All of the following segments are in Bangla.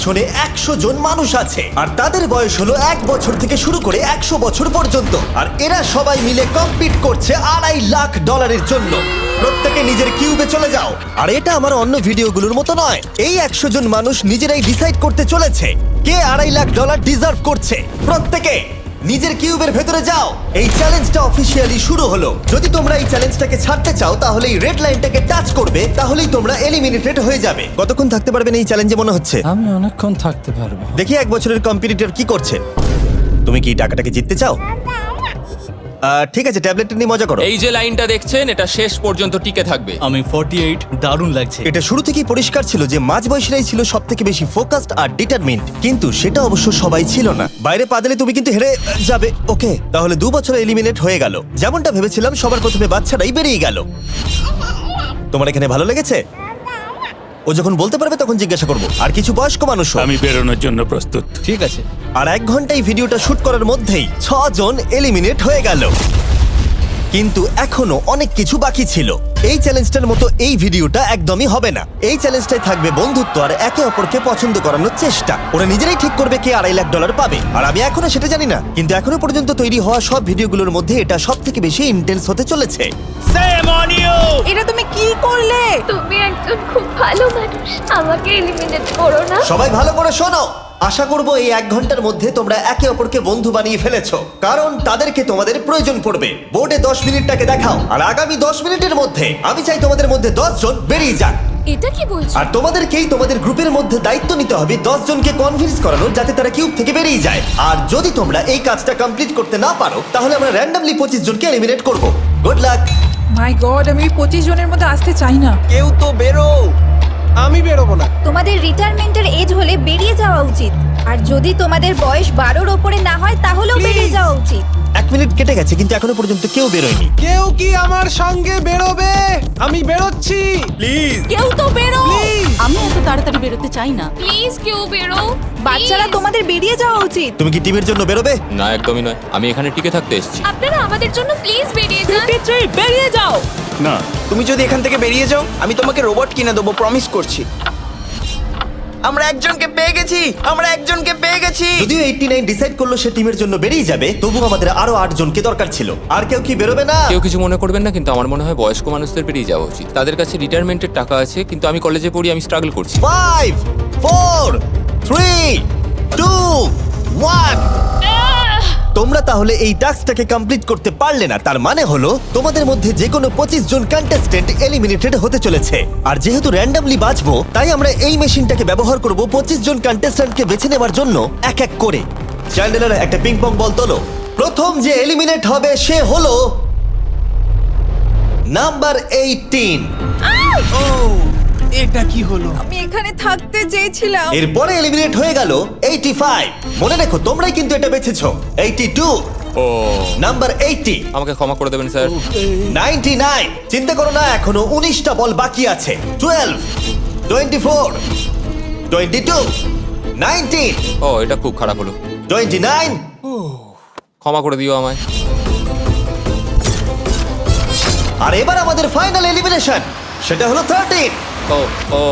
পিছনে 100 জন মানুষ আছে আর তাদের বয়স হলো 1 বছর থেকে শুরু করে 100 বছর পর্যন্ত। আর এরা সবাই মিলে কম্পিট করছে $2.5 লাখ জন্য। প্রত্যেকে নিজের কিউবে চলে যাও। আর এটা আমার অন্য ভিডিওগুলোর মতো নয়, এই 100 জন মানুষ নিজেরাই ডিসাইড করতে চলেছে কে $2.5 লাখ ডিজার্ভ করছে। প্রত্যেকে নিজের কিউবের ভেতরে যাও। এই চ্যালেঞ্জটা অফিসিয়ালি শুরু হলো। যদি তোমরা এই চ্যালেঞ্জটাকে ছাড়তে চাও তাহলে এই রেড লাইনটাকে টাচ করবে, তাহলেই তোমরা এলিমিনেটেড হয়ে যাবে। কতক্ষণ থাকতে পারবেন এই চ্যালেঞ্জে মনে হচ্ছে? আমি অনেকক্ষণ থাকতে পারবো। দেখি 1 বছরের কম্পিটিটর কি করছে। তুমি কি টাকাটাকে জিততে চাও? ঠিক আছে, ট্যাবলেটটা নিয়ে মজা করো। এই যে লাইনটা দেখছেন এটা শেষ পর্যন্ত টিকে থাকবে। আমি 48, দারুণ লাগছে। এটা শুরু থেকেই পরিষ্কার ছিল যে মাঝবয়সীরাই ছিল সব থেকে বেশি ফোকাসড আর ডিটারমিন্ড, কিন্তু সেটা অবশ্য সবাই ছিল না। বাইরে পা দিলে তুমি কিন্তু হেরে যাবে। ওকে, তাহলে 2 বছর এলিমিনেট হয়ে গেল। যেমনটা ভেবেছিলাম, সবার প্রথমে বাচ্চারাই বেরিয়ে গেল। তোমার এখানে ভালো লেগেছে? ও যখন বলতে পারবে তখন জিজ্ঞাসা করবো। আর কিছু বয়স্ক মানুষ। আমি বেরোনোর জন্য প্রস্তুত। ঠিক আছে। আর 1 ঘন্টায় ভিডিওটা শুট করার মধ্যেই 6 জন এলিমিনেট হয়ে গেল। কিন্তু এখনো অনেক কিছু বাকি ছিল। এই চ্যালেঞ্জটার মতো এই ভিডিওটা একদমই হবে না। এই চ্যালেঞ্জটাই থাকবে বন্ধুত্ব আর একে অপরকে পছন্দ করানোর চেষ্টা। ওরা নিজেরাই ঠিক করবে কে $2.5 লাখ পাবে। আর আমি এখনো সেটা জানি না, কিন্তু এখনো পর্যন্ত তৈরি হওয়া সব ভিডিওগুলোর মধ্যে এটা সব থেকে বেশি ইন্টেন্স হতে চলেছে। এটা তুমি কি করলে? তুমি একজন খুব ভালো মানুষ, আমাকে এলিমিনেট করো না। সবাই ভালো করে শোনো। আশা করবো এই 1 ঘন্টার মধ্যে তোমরা একে অপরকে বন্ধু বানিয়ে ফেলেছো, কারণ তাদেরকে তোমাদের প্রয়োজন পড়বে। বোর্ডে 10 মিনিটটাকে দেখাও, আর আগামী 10 মিনিটের মধ্যে আমি চাই তোমাদের মধ্যে 10 জন বেরিয়ে যাক। এটা কি বলছো? আর তোমাদেরকেই তোমাদের গ্রুপের মধ্যে দায়িত্ব নিতে হবে 10 জনকে কনভিন্স করানোর যাতে তারা কিউব থেকে বেরিয়ে যায়। আর যদি তোমরা এই কাজটা কমপ্লিট করতে না পারো তাহলে আমরা র্যান্ডমলি 25 জনকে এলিমিনেট করব। Good luck. মাই গড, আমি 25 জনের মধ্যে আসতে চাই না। কেউ তো বেরো। আমি বেরোবো না। তোমাদের রিটায়ারমেন্টের এজ হলে বেরিয়ে যাওয়া উচিত। আর যদি তোমাদের বয়স 12-র ওপরে না হয় তাহলেও বেরিয়ে যাওয়া উচিত। 1 মিনিট কেটে গেছে কিন্তু এখনো পর্যন্ত কেউ বেরোয়নি। কেউ কি আমার সঙ্গে বেরোবে? আমি বেরোচ্ছি। প্লিজ। কেউ তো বেরো। আমি এত তাড়াতাড়ি বেরোতে চাই না। প্লিজ কেউ বেরো। বাচ্চারা, তোমাদের বেরিয়ে যাওয়া উচিত। তুমি কি টিমের জন্য বেরোবে? না, একদমই নয়, আমি এখানে টিকে থাকতে এসেছি। আপনারা আমাদের জন্য প্লিজ বেরিয়ে যান। 53, বেরিয়ে যাও। না, তুমি যদি এখান থেকে বেরিয়ে যাও আমি তোমাকে রোবট কিনে দেবো, প্রমিস করছি। আমরা একজনকে পেয়ে গেছি। যদিও 89 ডিসাইড করলো সে টিমের জন্য বেরিয়ে যাবে, তবু আমাদের আরো 8 জনকে দরকার ছিল। আর কেউ কি বেরোবে না? কেউ কিছু মনে করবেন না, কিন্তু আমার মনে হয় বয়স্ক মানুষদের বেরিয়ে যাওয়া উচিত। তাদের কাছে রিটায়ারমেন্টের টাকা আছে, কিন্তু আমি কলেজে পড়ি, আমি স্ট্রাগল করছি। 5 4 3 2 1। তোমরা তাহলে এই টাস্কটাকে কমপ্লিট করতে পারলে না, তার মানে হলো তোমাদের মধ্যে যে কোনো 25 জন কন্টেস্টেন্ট এলিমিনেটেড হতে চলেছে। আর যেহেতু র্যান্ডমলি বাঁচবো, তাই আমরা এই মেশিনটাকে ব্যবহার করব 25 জন কন্টেস্টেন্টকে বেছে নেওয়ার জন্য এক এক করে। চ্যান্ডেলার, একটা পিং পং বল তোলো। প্রথম যে এলিমিনেট হবে সে হলো নাম্বার 18। এটা কি হলো? আমি এখানে থাকতে চেয়েছিলাম। এরপরে এলিমিনেট হয়ে গেল 85। মনে রেখো তোমরাই কিন্তু এটা বেছেছো। 82, ও, নাম্বার 80, আমাকে ক্ষমা করে দেবেন স্যার। 99। চিন্তা করো না, এখনো 19টা বল বাকি আছে। 12, 24, 22, 19, ও, এটা খুব খারাপ হলো। 29। ক্ষমা করে দিও আমায়। আর এবার আমাদের ফাইনাল এলিমিনেশন, সেটা হলো 13। ও ও,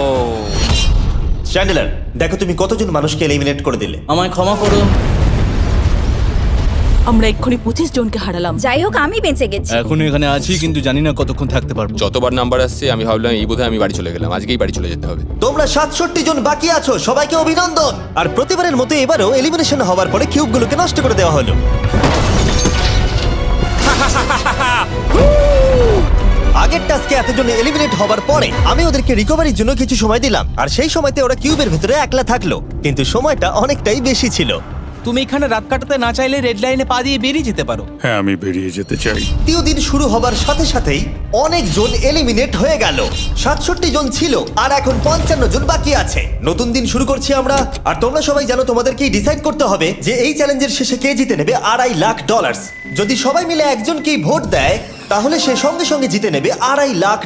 চ্যান্ডেলার, দেখো তুমি কতজন মানুষকে এলিমিনেট করে দিলে। আমায় ক্ষমা করো। আমরা এক্ষুনি 25 জনকে হারালাম। যাই হোক, আমি বেঁচে গেছি। এখনো এখানে আছি, কিন্তু জানি না কতক্ষণ থাকতে পারবো। যতবার নাম্বার আসছে আমি ভাবলাম এই বোধহয় আমি বাড়ি চলে গেলাম, আজকেই বাড়ি চলে যেতে হবে। তোমরা 67 জন বাকি আছো, সবাইকে অভিনন্দন। আর প্রতিবারের মতো এবারও এলিমিনেশন হওয়ার পরে কিউবগুলোকে নষ্ট করে দেওয়া হলো। আগের টাস্কে এতজন এলিমিনেট হবার পরে আমি ওদেরকে রিকভারির জন্য কিছু সময় দিলাম, আর সেই সময়তে ওরা কিউবের ভিতরে একলা থাকলো, কিন্তু সময়টা অনেকটাই বেশি ছিল। তুমি এখানে রাত কাটাতে না চাইলে রেড লাইনে পা দিয়ে বেরিয়ে যেতে পারো। হ্যাঁ, আমি বেরিয়ে যেতে চাই। তৃতীয় দিন শুরু হবার সাথে সাথেই অনেক জন এলিমিনেট হয়ে গেল। 67 জন ছিল, আর এখন 55 জন বাকি আছে। নতুন দিন শুরু করছি আমরা, আর তোমরা সবাই জানো তোমাদেরকেই ডিসাইড করতে হবে যে এই চ্যালেঞ্জের শেষে কে জিতে নেবে $2.5 লাখ। যদি সবাই মিলে একজনকেই ভোট দেয় তাহলে সে সঙ্গে সঙ্গে জিতে নেবে $2.5 লাখ।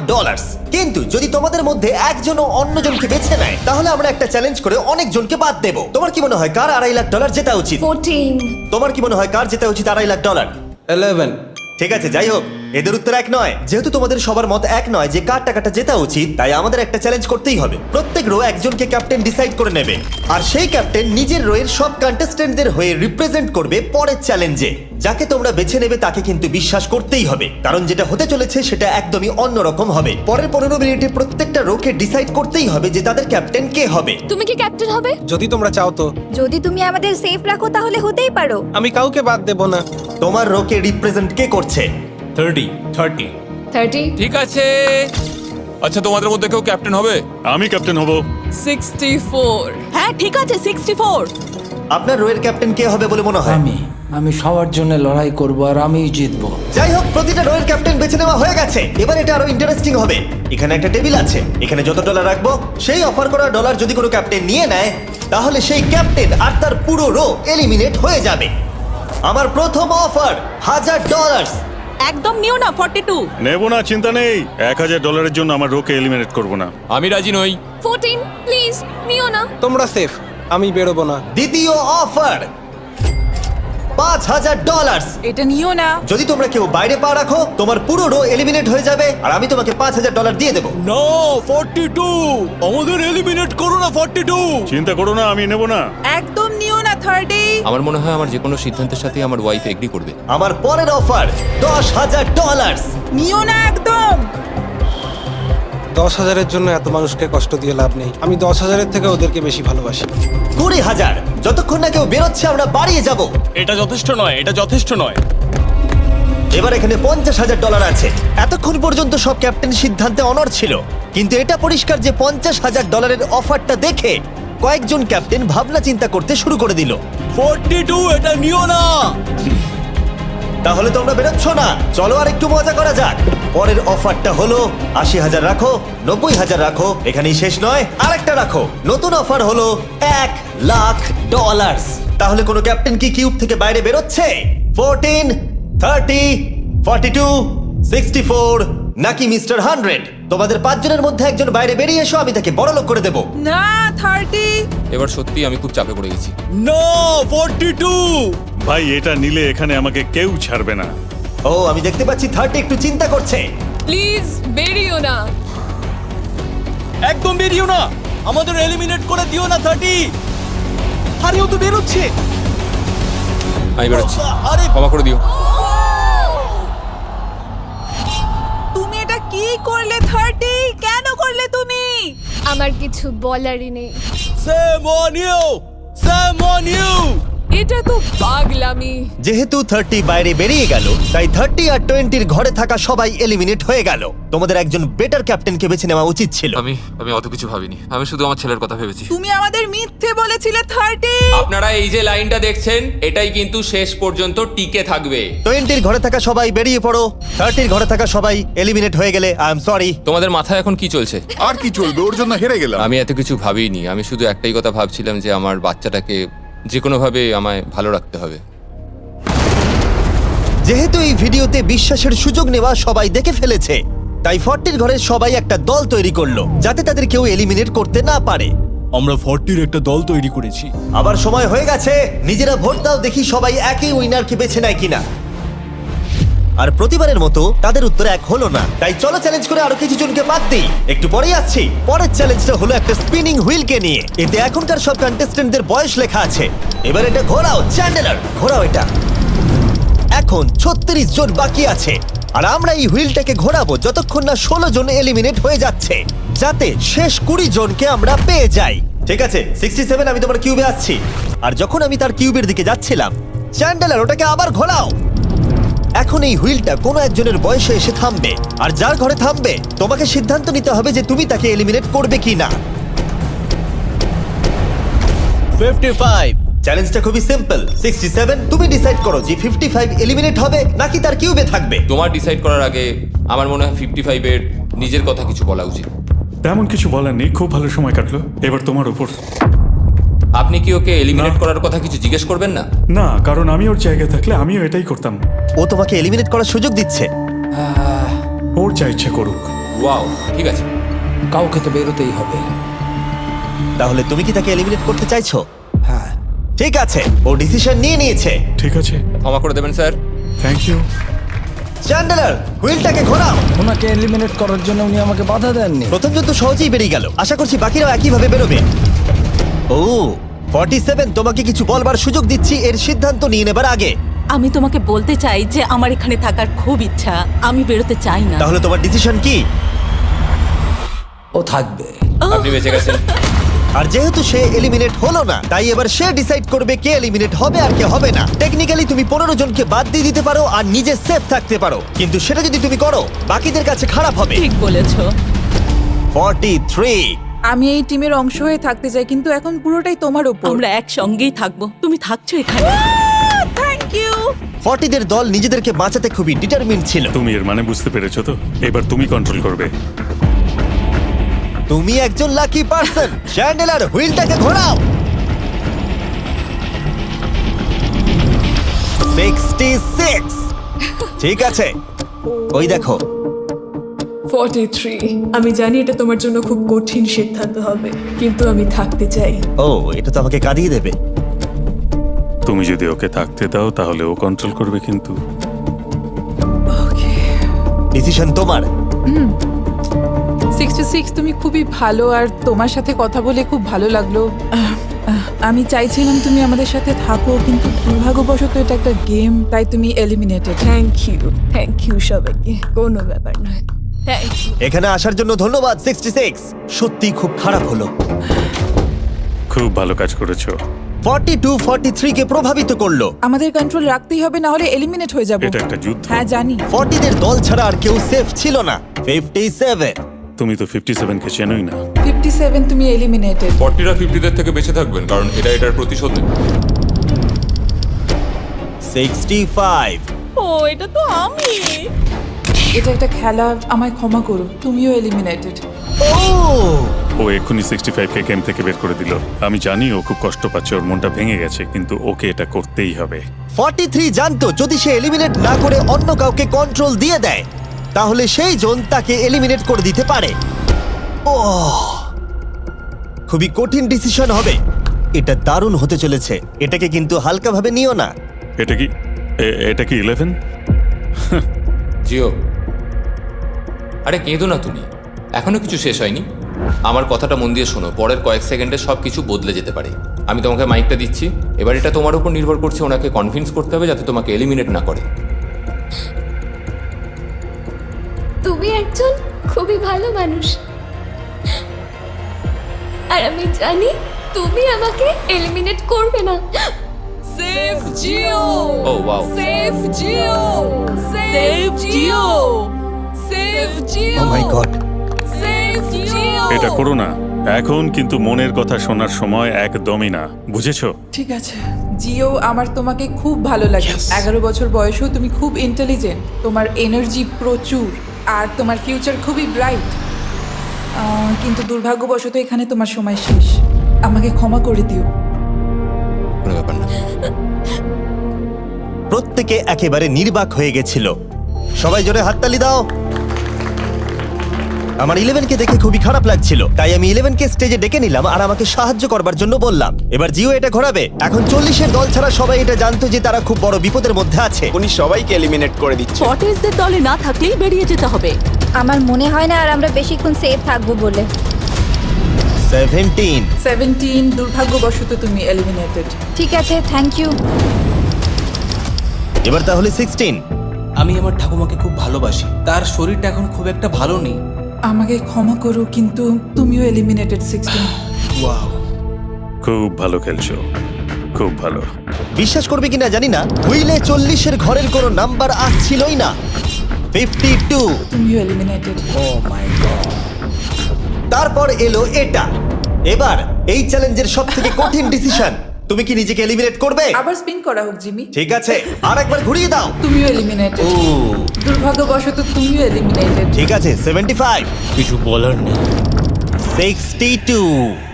কিন্তু যদি তোমাদের মধ্যে একজনও অন্যজনকে বেছে নেয় তাহলে আমরা একটা চ্যালেঞ্জ করে অনেক জনকে বাদ দেব। তোমার কি মনে হয় কার $2.5 লাখ জেতা উচিত? 14। তোমার কি মনে হয় কার জেতা উচিত $2.5 লাখ? 11। ঠিক আছে, যাই হোক, এদের উত্তর এক নয়। যেহেতু তোমাদের সবার মত এক নয় যে কার টাকাটা জেতা উচিত, তাই আমাদের একটা চ্যালেঞ্জ করতেই হবে। প্রত্যেক রো একজনকে ক্যাপ্টেন ডিসাইড করে নেবে, আর সেই ক্যাপ্টেন নিজের রোয়ের সব কন্টেস্টেন্টদের হয়ে রিপ্রেজেন্ট করবে পরের চ্যালেঞ্জে। যাকে তোমরা বেছে নেবে তাকে কিন্তু বিশ্বাস করতেই হবে, কারণ যেটা হতে চলেছে সেটা একদমই অন্যরকম হবে। পরের 15 মিনিটে প্রত্যেকটা রোকে ডিসাইড করতেই হবে যে তাদের ক্যাপ্টেন কে হবে। তুমি কি ক্যাপ্টেন হবে? যদি তোমরা চাও তো। যদি তুমি আমাদের সেফ রাখো তাহলে হতেই পারো। আমি কাউকে বাদ দেব না। তোমার রোকে রিপ্রেজেন্ট কে করছে? 30 ঠিক আছে। আচ্ছা, তোমাদের মধ্যে কেউ ক্যাপ্টেন হবে? আমি ক্যাপ্টেন হব। 64 হ্যাঁ ঠিক আছে 64। আপনার রোয়ের ক্যাপ্টেন কে হবে বলে মনে হয়? আমি সবার জন্য লড়াই করব আর আমিই জিতবো। যাই হোক, প্রতিটা রোয়ের ক্যাপ্টেন বেছে নেওয়া হয়ে গেছে। এবার এটা আরো ইন্টারেস্টিং হবে। এখানে একটা টেবিল আছে, এখানে যত ডলার রাখবো সেই অফার করা ডলার যদি কোনো ক্যাপ্টেন নিয়ে নেয়, তাহলে সেই ক্যাপ্টেন আর তার পুরো রো এলিমিনেট হয়ে যাবে। আমার প্রথম অফার $1000। একদম নিও না 42। নেব না, চিন্তা নেই। $1000 জন্য আমার রোকে এলিমিনেট করব না। আমি রাজি নই। 14 প্লিজ নিও না। তোমরা সেফ, আমি বেরোবো না। দ্বিতীয় অফার $5000। এটা নিও না। যদি তোমরা কেউ বাইরে পা রাখো, তোমার পুরো রো এলিমিনেট হয়ে যাবে, আর আমি তোমাকে $5000 দিয়ে দেবো। নো 42, আমাদের এলিমিনেট করো না 42। চিন্তা করো না, আমি নেব না। একদম নিও না 30। আমার মনে হয় আমার যে কোনো সিদ্ধান্তের সাথে আমার ওয়াইফ এগ্রি করবে। আমার পরের অফার $10000। নিও না একদম। 10,000-এর জন্য এত মানুষকে কষ্ট দিয়ে লাভ নেই। আমি 10,000-এর থেকে ওদেরকে বেশি ভালোবাসি। 20,000। যতক্ষণ না কেউ বেরোচ্ছে আমরা বাড়িয়ে যাব। এটা যথেষ্ট নয়, এটা যথেষ্ট নয়। এবার এখানে $50,000 আছে। এতক্ষণ পর্যন্ত সব ক্যাপ্টেন সিদ্ধান্তে অনড় ছিল, কিন্তু এটা পরিষ্কার যে $50,000-এর অফারটা দেখে কয়েকজন ক্যাপ্টেন ভাবনা চিন্তা করতে শুরু করে দিল। 42, এটা নিও না। তাহলে তোমরা বেরোচ্ছ না? চলো আর একটু মজা করা যাক। পরের অফারটা হলো 80,000 রাখো, 90,000 রাখো, এখানেই শেষ নয়, আরেকটা রাখো। নতুন অফার হলো $1,00,000। তাহলে কোনো ক্যাপ্টেন কি কিউব থেকে বাইরে বেরোচ্ছে? 14, 30, 42, 64 নাকি মিস্টার 100? তোমাদের 5 জনের মধ্যে একজন বাইরে বেরিয়ে এসো, আমি তাকে বড়লোক করে দেবো। না 30। এবার সত্যি আমি খুব চাপে পড়ে গেছি। নো 42। ভাই, এটা নিলে এখানে আমাকে কেউ ছাড়বে না। ও, আমি দেখতে পাচ্ছি 30 একটু চিন্তা করছে। প্লিজ বেরিও না। একদম বেরিও না, আমাদের এলিমিনেট করে দিও না 30। আরে ও তো বেরোচ্ছে। আমি বেরোচ্ছি, আরে ক্ষমা করে দিও। তুমি এটা কি করলে 30? কেন করলে তুমি? আমার কিছু বলারই নেই। Shame on you! Shame on you! এটা তো পাগলামি। যেহেতু 30 বাইরে বেরিয়ে গেল, তাই 30 আর 20-র ঘরে থাকা সবাই এলিমিনেট হয়ে গেল। তোমাদের একজন বেটার ক্যাপ্টেনকে বেছে নেওয়া উচিত ছিল। আমি অত কিছু ভাবিনি, আমি শুধু আমার ছেলের কথা ভেবেছি। তুমি আমাদের মিথ্যে বলেছিলে 30। আপনারা এই যে লাইনটা দেখছেন, এটাই কিন্তু শেষ পর্যন্ত টিকে থাকবে। 20-র ঘরে থাকা সবাই বেরিয়ে পড়ো। 30-র ঘরে থাকা সবাই এলিমিনেট হয়ে গেলে আই এম সরি। তোমাদের মাথায় এখন কি চলছে? আর কি চলবে, ওর জন্য হেরে গেলাম। আমি এত কিছু ভাবিনি, আমি শুধু একটাই কথা ভাবছিলাম যে আমার বাচ্চাটাকে যে কোনোভাবে আমায় ভালো রাখতে হবে। যেহেতু এই ভিডিওতে বিশ্বাসের সুযোগ নেওয়া সবাই দেখে ফেলেছে, তাই 40-র ঘরের সবাই একটা দল তৈরি করলো যাতে তাদের কেউ এলিমিনেট করতে না পারে। আমরা 40-র একটা দল তৈরি করেছি। আবার সময় হয়ে গেছে, নিজেরা ভোট দাও, দেখি সবাই একই উইনারকে বেছে নেয় কিনা। আর প্রতিবারের মতো তাদের উত্তর এক হলো না, তাই চলো চ্যালেঞ্জ করে আরো কিছু জনকে বাদ দিই। একটু পরেই আসছি। পরের চ্যালেঞ্জটা হলো একটা স্পিনিং হুইলকে নিয়ে। এতে এখনকার সব কন্টেস্টেন্টদের বয়স লেখা আছে। এবার এটা ঘোরাও, চ্যান্ডেলার ঘোরাও এটা। এখন 36 জন বাকি আছে, আর আমরা এই হুইলটাকে ঘোরাবো যতক্ষণ না 16 জন এলিমিনেট হয়ে যাচ্ছে, যাতে শেষ 20 জনকে আমরা পেয়ে যাই। ঠিক আছে 67, আমি তোমার কিউবে আসছি। আর যখন আমি তার কিউবের দিকে যাচ্ছিলাম, চ্যান্ডেলার ওটাকে আবার ঘোরাও। এখন এই হুইলটা কোনো একজনের বয়সে এসে থামবে, আর যার ঘরে থামবে তোমাকে সিদ্ধান্ত নিতে হবে যে তুমি তাকে এলিমিনেট করবে কিনা। 55। চ্যালেঞ্জটা খুবই সিম্পল। 67, তুমি ডিসাইড করো যে 55 এলিমিনেট হবে নাকি তার কিউবে থাকবে। তোমার ডিসাইড করার আগে আমার মনে হয় 55-এর নিজের কথা কিছু বলা উচিত। তেমন কিছু বলার নেই, খুব ভালো সময় কাটলো। এবার তোমার উপর। আপনি কি ওকে এলিমিনেট করার কথা কিছু জিজ্ঞেস করবেন না? না, কারণ আমি ওর জায়গায় থাকলে আমিও এটাই করতাম। ও তোমাকে এলিমিনেট করার সুযোগ দিচ্ছে। ওর যা ইচ্ছে করুক। ওয়াও, ঠিক আছে। কাউকে তো বেরোতেই হবে। তাহলে তুমি কি তাকে এলিমিনেট করতে চাইছো? হ্যাঁ। ঠিক আছে, ও ডিসিশন নিয়ে নিয়েছে। ঠিক আছে, ক্ষমা করে দেবেন স্যার। Thank you. চ্যান্ডেলার হুইলটাকে ঘোরাও। ওনাকে এলিমিনেট করার জন্য উনি আমাকে বাধা দেননি। প্রথম জন তো সহজেই বেরিয়ে গেল, আশা করছি বাকিরাও একইভাবে বেরোবে। ও 47, তোমাকে কিছু বলবার সুযোগ দিচ্ছি এর সিদ্ধান্ত নিয়ে নেবার আগে। আমি তোমাকে বলতে চাই যে আমার এখানে থাকার খুব ইচ্ছা, আমি বেরোতে চাই না। তাহলে তোমার ডিসিশন কি? ও থাকবে। আপনি বেঁচে গেছেন। আর যেহেতু সে এলিমিনেট হলো না, তাই এবার সে ডিসাইড করবে কে এলিমিনেট হবে আর কে হবে না। টেকনিক্যালি তুমি 15 জনকে বাদ দিয়ে দিতে পারো আর নিজে সেফ থাকতে পারো, কিন্তু সেটা যদি তুমি করো বাকিদের কাছে খারাপ হবে। ঠিক বলেছো। 43। আমি এই টিমের অংশ হয়ে থাকতে চাই, কিন্তু এখন পুরোটাই তোমার উপর। আমরা একসঙ্গেই থাকবো, তুমি থাকছো এখানে। Thank you. 40 দের দল নিজেদেরকে বাঁচাতে খুবই ডিটারমিন্ড ছিল। তুমি এর মানে বুঝতে পেরেছো তো? এবার তুমি কন্ট্রোল করবে। তুমি একজন লাকি পারসন। চ্যান্ডেলার হুইলটাকে ঘোরাও। 66। ঠিক আছে, ওই দেখো। 43। আমি জানি এটা তোমার জন্য খুব কঠিন সিদ্ধান্ত হবে, কিন্তু আমি থাকতে চাই। ও, এটা তো আমাকে কাঁদিয়ে দেবে। তুমি যদি ওকে থাকতে দাও তাহলে ও কন্ট্রোল করবে, কিন্তু ওকে। ডিসিশন তোমার। 66, তুমি খুবই ভালো আর তোমার সাথে কথা বলে খুব ভালো লাগলো। আমি চাইছিলাম তুমি আমাদের সাথে থাকো, কিন্তু দুর্ভাগ্যবশত এটা একটা গেম, তাই তুমি এলিমিনেটেড। থ্যাংক ইউ সবাইকে, কোনো ব্যাপার নয়। Thank you. এখানে আসার জন্য ধন্যবাদ 66। সত্যি খুব খারাপ হলো। খুব ভালো কাজ করেছো। 42 43 কে প্রভাবিত করলো। আমাদের কন্ট্রোল রাখতেই হবে, না হলে এলিমিনেট হয়ে যাব। এটা একটা যুদ্ধ। হ্যাঁ জানি। 40 দের দল ছাড়া আর কেউ সেফ ছিল না। 57। তুমি তো 57 কে চেনোই না। 57, তুমি এলিমিনেটেড। 40রা 50দের থেকে বেঁচে থাকবেন, কারণ এটা এটার প্রতিশোধ নেবে। 65। ও এটা তো আমি। এটা একটা খেলা, আমায় ক্ষমা করো, তুমিও এলিমিনেটেড। ও এক্ষুনি 65 কে গেম থেকে বের করে দিল। আমি জানি ও খুব কষ্ট পাচ্ছে, ওর মনটা ভেঙে গেছে, কিন্তু ওকে এটা করতেই হবে। 43 জানতো যদি সে এলিমিনেট না করে অন্য কাউকে কন্ট্রোল দিয়ে দেয়, তাহলে সেই জন তাকে এলিমিনেট করে দিতে পারে। ও, খুবই কঠিন ডিসিশন হবে। এটা দারুণ হতে চলেছে। এটাকে কিন্তু হালকাভাবে নিও না। এটা কি 11? জিও, আরে কেঁদো না তুমি, এখনো কিছু শেষ হয়নি। আমার কথাটা মন দিয়ে শোনো, পরের কয়েক সেকেন্ডে সব কিছু বদলে যেতে পারে। আমি তোমাকে মাইকটা দিচ্ছি, এবার এটা তোমার উপর নির্ভর করছে। ওনাকে কনভিন্স করতে হবে যাতে তোমাকে এলিমিনেট না করে। তুমি একজন খুবই ভালো মানুষ, আর আমি জানি তুমি আমাকে এলিমিনেট করবে না। সেভ জিও। ও ওয়াও, সেভ জিও। সেভ জিও। সেভ জিও। Oh my god. সেভ জিও। এটা করো না এখন, কিন্তু মনের কথা শোনার সময় একদমই না, বুঝেছো? ঠিক আছে জিও, আমার তোমাকে খুব ভালো লাগে। 11 বছর বয়সেও তুমি খুব ইন্টেলিজেন্ট, তোমার এনার্জি প্রচুর, আর তোমার ফিউচার খুবই ব্রাইট। কিন্তু দুর্ভাগ্যবশত এখানে তোমার সময় শেষ। আমাকে ক্ষমা করে দিও। কোনো ব্যাপার না। প্রত্যেকে একেবারে নির্বাক হয়ে গেছিল। সবাই জোরে হাততালি দাও। আমার 11 কে দেখে খুবই খারাপ লাগছিল, তাই আমি 11 কে স্টেজে ডেকে নিলাম আর আমাকে সাহায্য করবার জন্য বললাম। এবার জিও এটা ঘোরাবে। এখন 40 এর দল ছাড়া সবাই এটা জানতো যে তারা খুব বড় বিপদের মধ্যে আছে। উনি সবাইকে এলিমিনেট করে দিচ্ছে। 40দের দলে না থাকলেই বেরিয়ে যেতে হবে। আমার মনে হয় না আর আমরা বেশিক্ষণ সেফ থাকবো বলে। 17। দুর্ভাগ্যবশত তুমি এলিমিনেটেড। ঠিক আছে, থ্যাংক ইউ। এবার তাহলে 16। আমি আমার ঠাকুমাকে খুব ভালোবাসি, তার শরীরটা এখন খুব একটা ভালো নেই। আমাকে ক্ষমা করো, কিন্তু তুমিও এলিমিনেটেড 16। ওয়াও, খুব ভালো খেলছো, খুব ভালো। বিশ্বাস করবে কিনা জানি না, হুইলে 40 এর ঘরের কোনো নাম্বার আসছিলই না। 52। তুমিও এলিমিনেটেড। O my god. তারপর এলো এটা। এবার এই চ্যালেঞ্জের সবথেকে কঠিন ডিসিশন, তুমি কি নিজেকে এলিমিনেট করবে? আবার স্পিন করা হোক জিমি। ঠিক আছে, আর একবার ঘুরিয়ে দাও। তুমিও এলিমিনেটেড। ও, দুর্ভাগ্যবশত তুমিও এলিমিনেটেড। ঠিক আছে 75। কিছু বলার নেই। 62।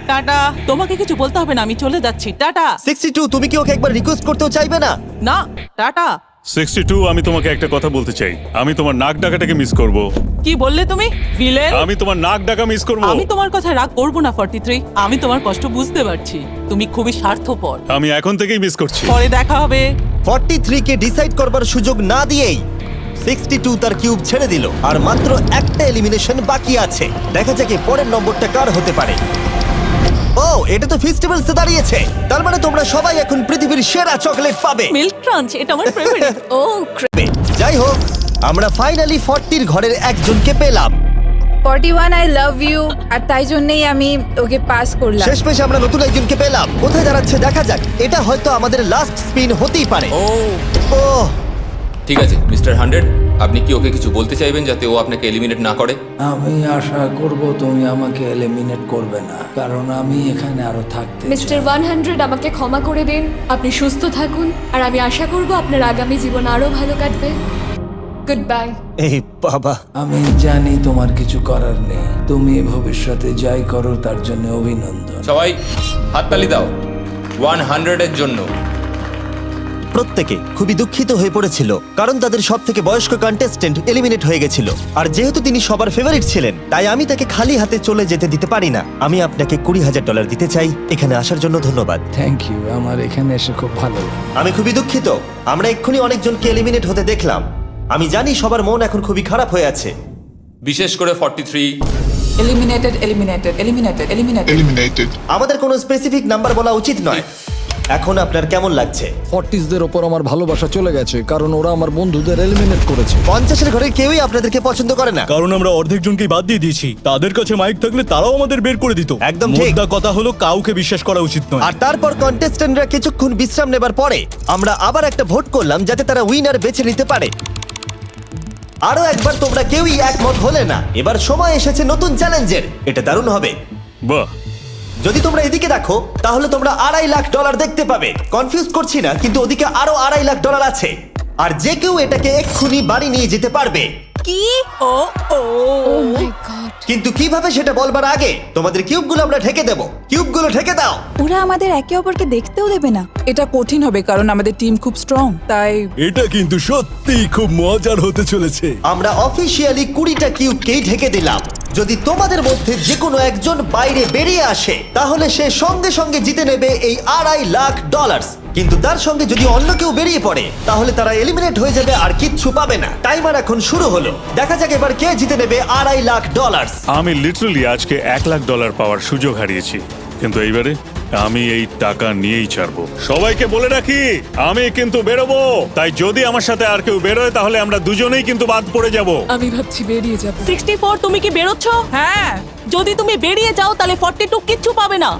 টাটা, তোমাকে কিছু বলতে হবে না, আমি চলে যাচ্ছি। টাটা। 62, তুমি কি ওকে একবার রিকোয়েস্ট করতেও চাইবে না? না, টাটা। 62, আমি তোমাকে একটা কথা বলতে চাই। আমি তোমার নাক ডাকাটাকে মিস করব। কি বললে তুমি? ভিলেন? আমি তোমার নাক ডাকা মিস করব। আমি তোমার কথা রাগ করব না 43। আমি তোমার কষ্ট বুঝতে পারছি, তুমি খুবই স্বার্থপর। আমি এখন থেকেই মিস করছি। পরে দেখা হবে। 43 কে ডিসাইড করবার সুযোগ না দিয়েই 62 তার কিউব ছেড়ে দিল আর মাত্র একটা এলিমিনেশন বাকি আছে। দেখা যাক এর পরের নম্বরটা কার হতে পারে। ও, এটা তো ফেস্টিভ্যালসে দাঁড়িয়েছে। তার মানে তোমরা সবাই এখন পৃথিবীর সেরা চকলেট পাবে। মিল্ক ক্রাঞ্চ এটা আমার ফেভারিট। ও যাই হোক, আমরা ফাইনালি 40 ঘরের একজনকে পেলাম। 41 আই লাভ ইউ, আর তাই জন্যই আমি ওকে পাস করলাম। শেষমেশ আমরা নতুন একজনকে পেলাম। কোথায় দাঁড়াচ্ছে দেখা যাক। এটা হয়তো আমাদের লাস্ট স্পিন হতেই পারে। ও ঠিক আছে মিস্টার 100, আপনি কি ওকে কিছু বলতে চাইবেন যাতে ও আপনাকে এলিমিনেট না করে? আমি আশা করব তুমি আমাকে এলিমিনেট করবে না, কারণ আমি এখানে আরো থাকতে চাই। মিস্টার 100 আমাকে ক্ষমা করে দিন। আপনি সুস্থ থাকুন আর আমি আশা করব আপনার আগামী জীবন আরো ভালো কাটবে। Good bye. এই বাবা, আমি জানি তোমার কিছু করার নেই। তুমি ভবিষ্যতে যাই করো তার জন্য অভিনন্দন। সবাই হাততালি দাও 100 এর জন্য। প্রত্যেকে খুবই দুঃখিত হয়ে পড়েছিল কারণ তাদের সব থেকে বয়স্ক কন্টেস্টেন্ট এলিমিনেট হয়ে গেছিল। আর যেহেতু তিনি সবার ফেভারিট ছিলেন, তাই আমি তাকে খালি হাতে চলে যেতে দিতে পারি না। আমি আপনাকে $20,000 দিতে চাই। এখানে আসার জন্য ধন্যবাদ। থ্যাংক ইউ, আমার এখানে এসে খুব ভালো লাগে। আমি খুবই দুঃখিত, আমরা এক্ষুনি অনেকজনকে এলিমিনেট হতে দেখলাম। আমি জানি সবার মন এখন খুবই খারাপ হয়ে আছে। বিশেষ করে 43। Eliminated eliminated eliminated eliminated. আমাদের কোনো স্পেসিফিক নাম্বার বলা উচিত নয়। এখন আপনার কেমন লাগছে? 40দের ওপর আমার ভালোবাসা চলে গেছে, কারণ ওরা আমার বন্ধুদের এলিমিনেট করেছে। 50-এর ঘরের কেউই আপনাদেরকে পছন্দ করে না। কারণ আমরা অর্ধেক জনকেই বাদ দিয়ে দিয়েছি। তাদের কাছে মাইক থাকলে তারাও আমাদের বের করে দিত। একদম ঠিক। মোদ্দা কথা হলো কাউকে বিশ্বাস করা উচিত নয়। আর তারপর কন্টেস্ট্যান্টরা কিছুক্ষণ বিশ্রাম নেবার পরে আমরা আবার একটা ভোট করলাম যাতে তারা উইনার বেছে নিতে পারে। আরো একবার তোমরা কেউই একমত হলে না। এবার সময় এসেছে নতুন চ্যালেঞ্জের। এটা দারুণ হবে। বাহ, যদি তোমরা এদিকে দেখো তাহলে তোমরা $2.5 লাখ দেখতে পাবে। কনফিউজ করছি না, কিন্তু ওদিকে আরো $2.5 লাখ আছে। আর যে কেউ এটাকে এক্ষুনি বাড়ি নিয়ে যেতে পারবে। কি? ও ও ও মাই গড। কিন্তু কিভাবে সেটা বলবার আগে তোমাদের কিউবগুলো আমরা ঢেকে দেবো। কিউবগুলো ঢেকে দাও। ওরা আমাদের একে অপরকে দেখতেও দেবে না। এটা কঠিন হবে কারণ আমাদের টিম খুব স্ট্রং, তাই এটা কিন্তু সত্যিই খুব মজার হতে চলেছে। আমরা অফিসিয়ালি 20টা কিউবকেই ঢেকে দিলাম। যদি তোমাদের মধ্যে যে কোনো একজন বাইরে বেরিয়ে আসে তাহলে সে সঙ্গে সঙ্গে জিতে নেবে এই $2.5 লাখ। কিন্তু তার সঙ্গে যদি অন্য কেউ বেরিয়ে পড়ে তাহলে তারা এলিমিনেট হয়ে যাবে আর কিচ্ছু পাবে না। টাইমার এখন শুরু হলো। দেখা যাক এবার কে জিতে নেবে $2.5 লাখ। আমি লিটারালি আজকে $1 লাখ পাওয়ার সুযোগ হারিয়েছি, কিন্তু এইবারে আমি এই টাকা নিয়েই ছাড়বো। সবাইকে বলে রাখি, আমি কিন্তু বেরোবো। তাই যদি আমার সাথে আর কেউ বেরোয় তাহলে আমরা দুজনেই কিন্তু বাদ পড়ে যাব। আমি ভাবছি বেরিয়ে যাব। 64 তুমি কি বেরোচ্ছ? হ্যাঁ, যদি তুমি বেরিয়ে যাও তাহলে 42 কিচ্ছু পাবে না।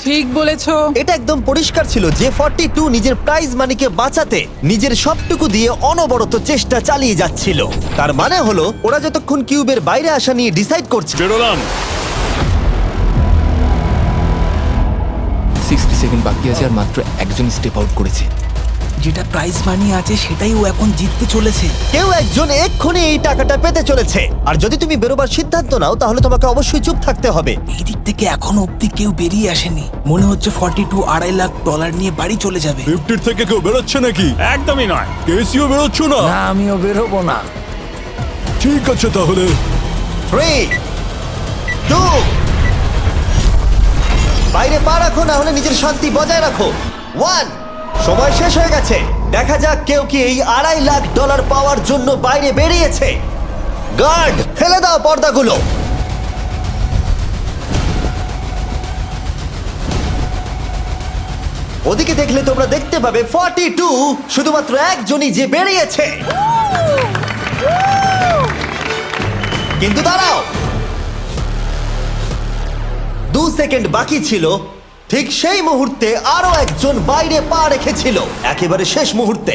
ঠিক বলেছো। এটা একদম পরিষ্কার ছিল যে 42 নিজের প্রাইজ মানিকে বাঁচাতে নিজের সবটুকু দিয়ে অনবরত চেষ্টা চালিয়ে যাচ্ছিল। তার মানে হলো ওরা যতক্ষণ কিউবের বাইরে আসা নিয়ে ডিসাইড করছে। বেরোলাম। 60 সেকেন্ড বাকি আছে আর মাত্র একজন স্টেপ আউট করেছে। যেটা প্রাইজ মানি আছে সেটাই ও এখন জিততে চলেছে। কেউ একজন এক্ষুনি এই টাকাটা পেতে চলেছে। আর যদি তুমি বেরোবার সিদ্ধান্ত নাও তাহলে তোমাকে অবশ্যই চুপ থাকতে হবে। এই দিক থেকে এখনো অব্দি কেউ বেরিয়ে আসেনি। মনে হচ্ছে 42 $2.5 লাখ নিয়ে বাড়ি চলে যাবে। 50 থেকে কেউ বেরোচ্ছে নাকি? একদমই নয়। কেসিও বেরোচ্ছ না? না, আমিও বেরোবো না। ঠিক আছে তাহলে। 3, 2, বাইরে পা রাখো, না হলে নিজের শান্তি বজায় রাখো। 1, সময় শেষ হয়ে গেছে। দেখা যাক কেউ কি এই $2.5 লাখ পাওয়ার জন্য বাইরে বেরিয়েছে। গার্ড, ফেলে দাও পর্দাগুলো। ওদিকে দেখলে তোমরা দেখতে পাবে 42 শুধুমাত্র একজনই যে বেরিয়েছে। কিন্তু দাঁড়াও, 2 সেকেন্ড বাকি ছিল। ঠিক সেই মুহূর্তে আরো একজন বাইরে পা রেখেছিল, একেবারে শেষ মুহূর্তে।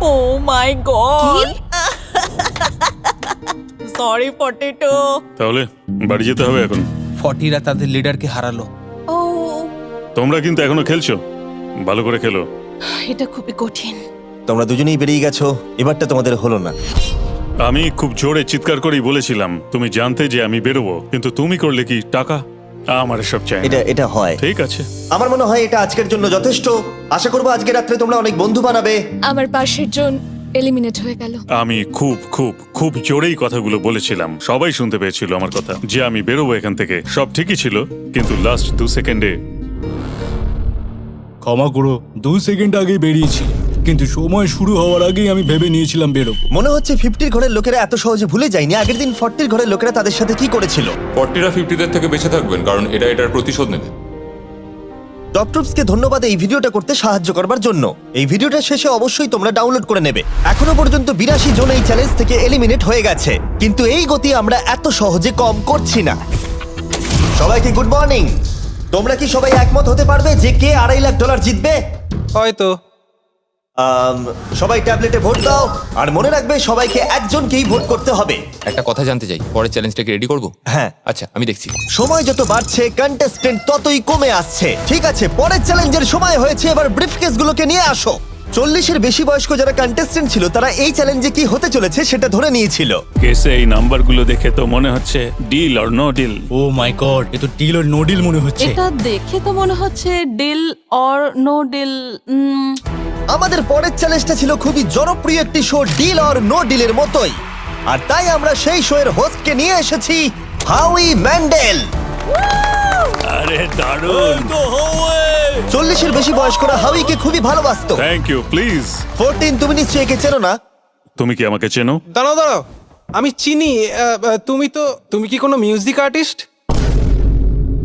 ও মাই গড, সরি 42। তাহলে বাড়ি যেতে হবে এখন। 40রা তাদের লিডারকে হারালো। ও, তোমরা কিন্তু এখনো খেলছো, ভালো করে খেলো। এটা খুবই কঠিন। তোমরা দুজনেই বেরিয়ে গেছো, এবারটা তোমাদের হলো না। আমি খুব জোরে চিৎকার করেই বলেছিলাম তুমি জানতে যে আমি বেরোবো, কিন্তু তুমি করলে কি টাকা? আমার সব চাই না। এটা হয়। ঠিক আছে, আমার মনে হয় এটা আজকের জন্য যথেষ্ট। আশা করবো আজকে রাত্রে তোমরা অনেক বন্ধু বানাবে। আমার পাশের জন এলিমিনেট হয়ে গেল। আমি খুব খুব খুব জোরেই কথাগুলো বলেছিলাম, সবাই শুনতে পেয়েছিল আমার কথা, যে আমি বেরোবো এখান থেকে। সব ঠিকই ছিল, কিন্তু লাস্ট 2 সেকেন্ডে। ক্ষমা করো, 2 সেকেন্ড আগেই বেরিয়েছি। কিন্তু সময় শুরু হওয়ার আগেই আমি ভেবে নিয়েছিলাম বেরোবো। মনে হচ্ছে 50 ঘরের লোকেরা এত সহজে ভুলে যায়নি আগের দিন 40 ঘরের লোকেরা তাদের সাথে কি করেছিল। 40রা 50দের থেকে বেঁচে থাকবেন, কারণ এটার প্রতিশোধ নেবে। টপ ট্রুপসকে ধন্যবাদ এই ভিডিওটা করতে সাহায্য করবার জন্য। এই ভিডিওটা শেষে অবশ্যই তোমরা ডাউনলোড করে নেবে। এখনো পর্যন্ত 82 জন এই চ্যালেঞ্জ থেকে এলিমিনেট হয়ে গেছে, কিন্তু এই গতি আমরা এত সহজে কম করছি না। সবাইকে গুড মর্নিং। তোমরা কি সবাই একমত হতে পারবে যে কে $2.5 লাখ জিতবে? হয়তো। সবাই ট্যাবলেটে ভোট দাও, আর মনে রাখবে সবাইকে একজনকেই ভোট করতে হবে। একটা কথা জানতে চাই, পরের চ্যালেঞ্জটাকে রেডি করব? হ্যাঁ। আচ্ছা, আমি দেখছি। সময় যত বাড়ছে কন্টেস্টেন্ট ততই কমে আসছে। ঠিক আছে, পরের চ্যালেঞ্জের সময় হয়েছে, এবার ব্রিফকেসগুলোকে নিয়ে আসো। 40-এর বেশি বয়স্ক যারা কন্টেস্টেন্ট ছিল তারা এই চ্যালেঞ্জে কি হতে চলেছে সেটা ধরে নিয়েছিল। কেসে এই নাম্বারগুলো দেখে তো মনে হচ্ছে deal or no deal. Oh my god, এ তো ডিল আর নো ডিল মনে হচ্ছে। এটা দেখে তো মনে হচ্ছে ডিল অর নো ডিল। আমাদের পরের চ্যালেঞ্জটা ছিল খুবই জনপ্রিয় একটি শো, ডিল অর নো ডিলের মতোই, আর তাই আমরা সেই শো এর হোস্টকে নিয়ে এসেছি, হাউই ম্যান্ডেল। আরে দারুণ। 40-এর বেশি বয়স্করা হাউইকে খুবই ভালোবাসতো। Thank you, please. 14, তুমি নিশ্চয়ই একে চেনো না? তুমি কি আমাকে চেনো? দাঁড়াও, আমি চিনি। তুমি কি কোনো মিউজিক আর্টিস্ট?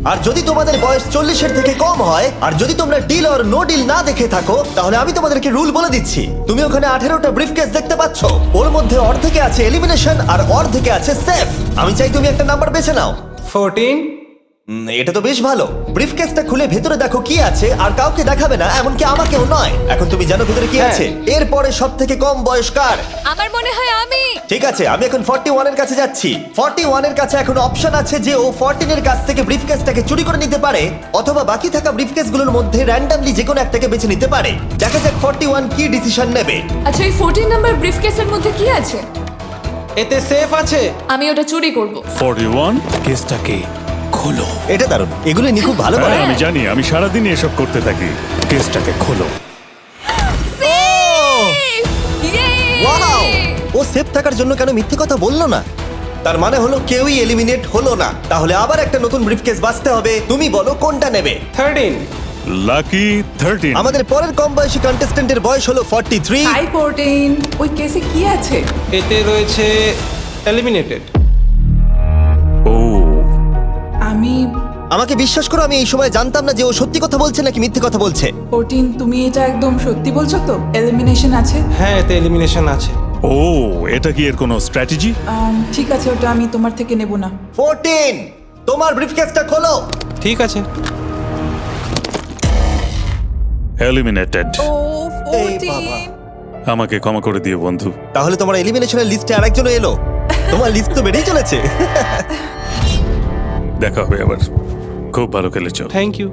আর যদি তোমাদের বয়স 40-এর থেকে কম হয়, আর যদি তোমরা ডিল অর নো ডিল না দেখে থাকো, তাহলে আমি তোমাদেরকে রুল বলে দিচ্ছি। তুমি ওখানে 18টা ব্রিফকেস দেখতে পাচ্ছ, ওর মধ্যে অর্ধেকে আছে এলিমিনেশন আর অর্ধেকে আছে সেফ। আমি চাই তুমি একটা নাম্বার বেছে নাও। 14। এটা তো বেশ ভালো। ব্রিফকেসটা খুলে ভেতরে দেখো কি আছে, আর কাউকে দেখাবে না, এমনকি আমাকেও নয়। এখন তুমি জানো ভেতরে কি আছে। এরপরে সব থেকে কম বয়স কার? আমার মনে হয় আমি। ঠিক আছে, আমি এখন 41 এর কাছে যাচ্ছি। 41 এর কাছে এখন অপশন আছে যে ও 14 এর কাছ থেকে ব্রিফকেসটাকে চুরি করে নিতে পারে, অথবা বাকি থাকা ব্রিফকেসগুলোর মধ্যে র্যান্ডমলি যে কোনো একটাকে বেছে নিতে পারে। দেখা যাক 41 কি ডিসিশন নেবে। আচ্ছা, এই 14 নাম্বার ব্রিফকেসের মধ্যে কি আছে? এতে সেফ আছে। আমি ওটা চুরি করব। 41 কেসটাকে খোলো। এটা দারুণ, এগুলো নি খুব ভালো করে। হ্যাঁ, আমি জানি, আমি সারাদিন এসব করতে থাকি। কেসটাকে খোলো। ওয়াও! ও সেফ থাকার জন্য কেন মিথ্যে কথা বললো না? তার মানে হলো কেউই এলিমিনেট হলো না। তাহলে আবার একটা নতুন ব্রিফকেস বাঁচতে হবে। তুমি বলো কোনটা নেবে? 13। লাকি 13। আমাদের পরের কম বয়সী কন্টেস্ট্যান্টের বয়স হলো 43। হাই 14, ওই কেসে কি আছে? এতে রয়েছে এলিমিনেটেড। ও, আমাকে বিশ্বাস করো, আমি এই সময় জানতাম না যে ও সত্যি কথা বলছে নাকি মিথ্যে কথা বলছে। 14, তুমি এটা একদম সত্যি বলছো তো? এলিমিনেশন আছে? হ্যাঁ, এতে এলিমিনেশন আছে। ও, এটা কি এর কোনো স্ট্র্যাটেজি? ঠিক আছে, ওটা আমি তোমার থেকে নেব না। 14, তোমার ব্রিফকেসটা খোলো। ঠিক আছে। এলিমিনেটেড। ও এই বাবা। 14। আমাকে ক্ষমা করে দিও বন্ধু। তাহলে তোমার এলিমিনেশনের লিস্টে আরেকজন এলো। তোমার লিস্ট তো বেড়েই চলেছে। দেখা হবে আবার। খুব ভালো খেলেছো। Thank you.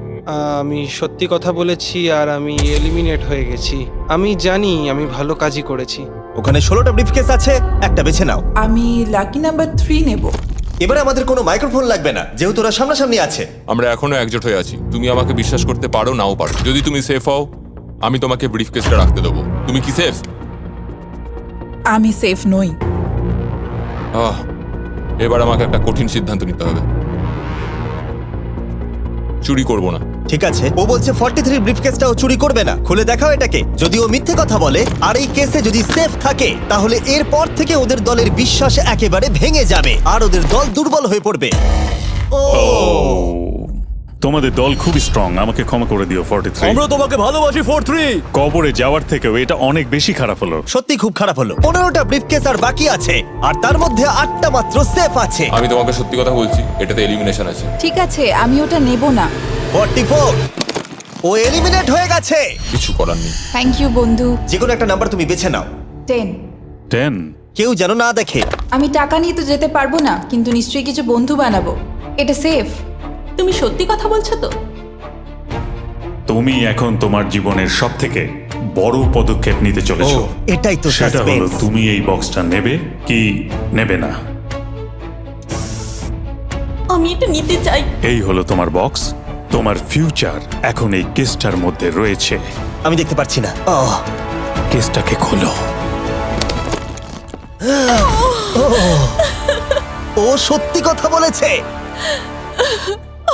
আমি সত্যি কথা বলেছি আর আমি এলিমিনেট হয়ে গেছি। আমি জানি আমি ভালো কাজই করেছি। ওখানে 16টা ব্রিফকেস আছে, একটা বেছে নাও। আমি লাকি নাম্বার 3 নেব। এবারে আমাদের কোনো মাইক্রোফোন লাগবে না, যেহেতু ওরা সামনাসামনি আছে। আমরা এখনো একজোট হয়ে আছি। তুমি আমাকে বিশ্বাস করতে পারো, নাও পারো। যদি তুমি সেফ হও, আমি তোমাকে ব্রিফকেসটা রাখতে দেবো। তুমি কি সেফ? আমি সেফ নই। এবার আমাকে একটা কঠিন সিদ্ধান্ত নিতে হবে। চুরি করব না। ঠিক আছে, ও বলছে 43 ব্রিফকেসটাও চুরি করবে না। খুলে দেখাও এটাকে। যদি ও মিথ্যে কথা বলে আর এই কেসে যদি সেফ থাকে, তাহলে এরপর থেকে ওদের দলের বিশ্বাস একেবারে ভেঙে যাবে আর ওদের দল দুর্বল হয়ে পড়বে। ও, তোমাদের দল খুবই স্ট্রং। আমাকে ক্ষমা করে দিও 43। আমরা তোমাকে ভালোবাসি 43। কবরে যাওয়ার থেকেও এটা অনেক বেশি খারাপ হলো। সত্যি খুব খারাপ হলো। 15টা ব্রিফকেস আর বাকি আছে, আর তার মধ্যে 8টা মাত্র সেফ আছে। আমি তোমাকে সত্যি কথা বলছি, এটাতে এলিমিনেশন আছে। ঠিক আছে, আমি ওটা নেব না। 44, ও এলিমিনেট হয়ে গেছে। কিছু করার নেই। থ্যাংক ইউ বন্ধু। যে কোনো একটা নাম্বার তুমি বেছে নাও। 10। 10। কেউ যেন না দেখে। আমি টাকা নিয়ে তো যেতে পারবো না, কিন্তু নিশ্চয়ই কিছু বন্ধু বানাবো। এটা সেফ। তুমি সত্যি কথা বলছো তো? তুমি এখন তোমার জীবনের সবথেকে বড় পদক্ষেপ নিতে চলেছো। এটাই তো সেটা হলো সাসপেন্স। তুমি এই বক্সটা নেবে কি নেবে না। আমি এটা নিতে চাই। এই হলো তোমার বক্স। তোমার ফিউচার এখন এই কেসটার মধ্যে রয়েছে। আমি দেখতে পাচ্ছি না। কেসটাকে খোলো। ও সত্যি কথা বলেছে।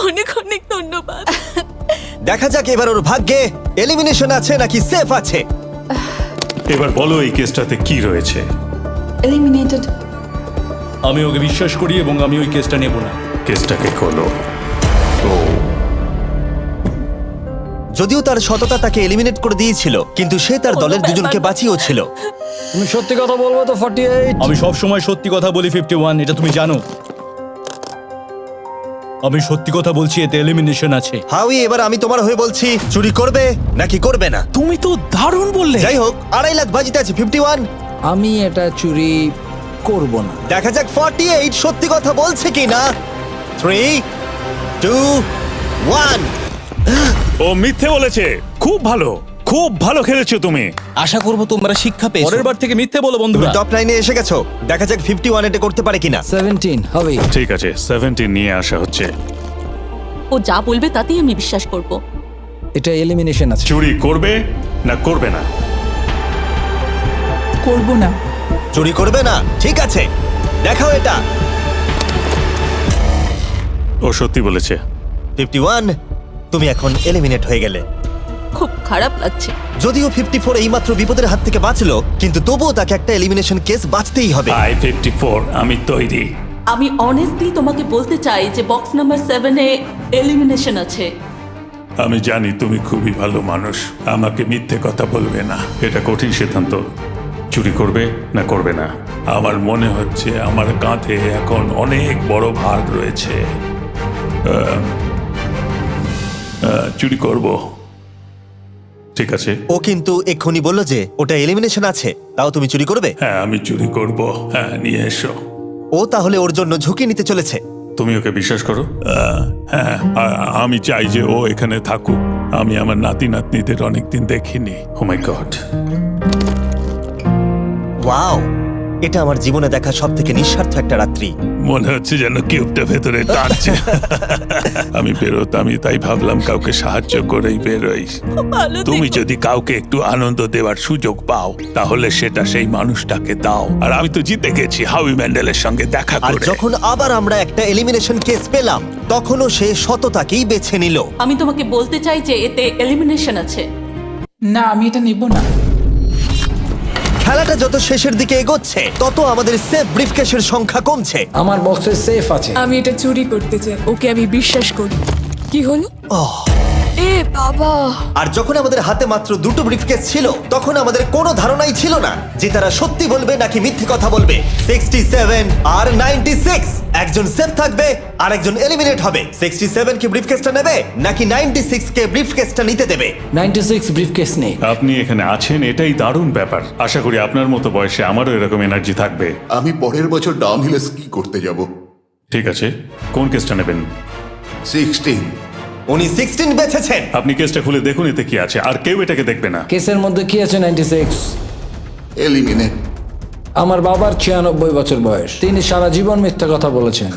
অনেক অনেক ধন্যবাদ। দেখা যাক এবার ওর ভাগ্যে এলিমিনেশন আছে নাকি সেফ আছে। এবার বলো এই কেসটাতে কি রয়েছে। এলিমিনেটেড। আমি ওকে বিশ্বাস করি এবং আমি ওই কেসটা নেব না। কেসটাকে খোলো। ও যদিও তার সততা তাকে এলিমিনেট করে দিয়েছিল, কিন্তু সে তার দলের দুজনকে বাঁচিয়েও ছিল। তুমি সত্যি কথা বলবো তো 48? আমি সব সময় সত্যি কথা বলি 51, এটা তুমি জানো। আমি সত্যি কথা বলছি, এতে এলিমিনেশন আছে। হাউই, এবার আমি তোমার হয়ে বলছি, চুরি করবে নাকি করবে না? তুমি তো দারুণ বললে। যাই হোক, 2.5 লাখ বাজিতে আছে 51। আমি এটা চুরি করব না। দেখা যাক 48 সত্যি কথা বলছে কিনা। 3, 2, 1। ও মিথ্যে বলেছে। খুব ভালো, খুব ভালো খেলেছো তুমি। আশা করব তোমরা শিক্ষা পেয়েছো। পরের বার থেকে মিথ্যে বলো বন্ধুরা। টপ লাইনে এসে গেছো। দেখা যাক 51 এটা করতে পারে কিনা। 17 হবে। ঠিক আছে, 17 নিয়ে আসা হচ্ছে। ও যা বলবে তাতেই আমি বিশ্বাস করব। এটা এলিমিনেশন আছে। চুরি করবে না করবে না? করব না। চুরি করবে না? ঠিক আছে, দেখাও এটা। ও সত্যি বলেছে। 51, তুমি এখন এলিমিনেট হয়ে গেলে। খুব খারাপ লাগছে। যদিও 54 এইমাত্র বিপদের হাত থেকে বাঁচলো, কিন্তু তবুও তাকে একটা এলিমিনেশন কেস বাঁচতেই হবে। আই 54, আমি তৈরি। আমি অনেস্টলি তোমাকে বলতে চাই যে বক্স নাম্বার 7 এ এলিমিনেশন আছে। আমি জানি তুমি খুবই ভালো মানুষ, আমাকে মিথ্যে কথা বলবে না। এটা কঠিন সিদ্ধান্ত, চুরি করবে না করবে না। আমার মনে হচ্ছে আমার কাঁধে এখন অনেক বড় ভার রয়েছে। চুরি করব। ঠিক আছে। ও কিন্তু এক্ষুনি বললো যে ওটা এলিমিনেশন আছে, তাও তুমি চুরি করবে? হ্যাঁ, আমি চুরি করব। হ্যাঁ, নিয়ে এসো। ও তাহলে ওর জন্য ঝুঁকি নিতে চলেছে। তুমি ওকে বিশ্বাস করো? হ্যাঁ, আমি চাই যে ও এখানে থাকুক। আমি আমার নাতি নাতনিদের অনেকদিন দেখিনি। ও মাই গড। ওয়াও, এটা আমার জীবনে দেখা সবথেকে নিঃস্বার্থ একটা রাত্রি। মনে হচ্ছে যেন কিউবটা ভেতরে টানছে। আমি বেরোতামই, তাই ভাবলাম কাউকে সাহায্য করেই বেরোই। তুমি যদি কাউকে একটু আনন্দ দেওয়ার সুযোগ পাও, তাহলে সেটা সেই মানুষটাকে দাও। আর আমি তো জিতে গেছি হাউই ম্যান্ডেলের সঙ্গে দেখা আর করে। যখন আবার আমরা একটা এলিমিনেশন কেস পেলাম, তখনও সে সততাকেই বেছে নিল। আমি তোমাকে বলতে চাই যে এতে এলিমিনেশন আছে। না, আমি এটা নেব না। খেলাটা যত শেষের দিকে এগোচ্ছে, তত আমাদের সেফ ব্রিফকেসের সংখ্যা কমছে। আমার বক্সে সেফ আছে। আমি এটা চুরি করতে চাই। ওকে আমি বিশ্বাস করি। কি হলো? এ বাবা! আর যখন আমাদের হাতে মাত্র 2টো ব্রিফকেস ছিল, তখন আমাদের কোনো ধারণাই ছিল না যে তারা সত্যি বলবে নাকি মিথ্যে কথা বলবে। 67 আর 96, একজন সেফ থাকবে আর একজন এলিমিনেট হবে। 67 কি ব্রিফকেসটা নেবে নাকি 96 কে ব্রিফকেসটা নিতে দেবে? 96 ব্রিফকেস নেই। আপনি এখানে আছেন, এটাই দারুণ ব্যাপার। আশা করি আপনার মতো বয়সে আমারও এরকম এনার্জি থাকবে। আমি পরের বছর ডাউনহিলে স্কি করতে যাব। ঠিক আছে, কোন কেসটা নেবেন? 16। উনি 16 বেছেছেন। আপনি কেসটা খুলে দেখুন এতে কি আছে, আর কেউ এটাকে দেখবে না। কেসের মধ্যে কি আছে? 96। এলিমিনেট। আমার বাবার 96 বছর বয়স। তিনি সারা জীবন মিথ্যা কথা বলেছেন।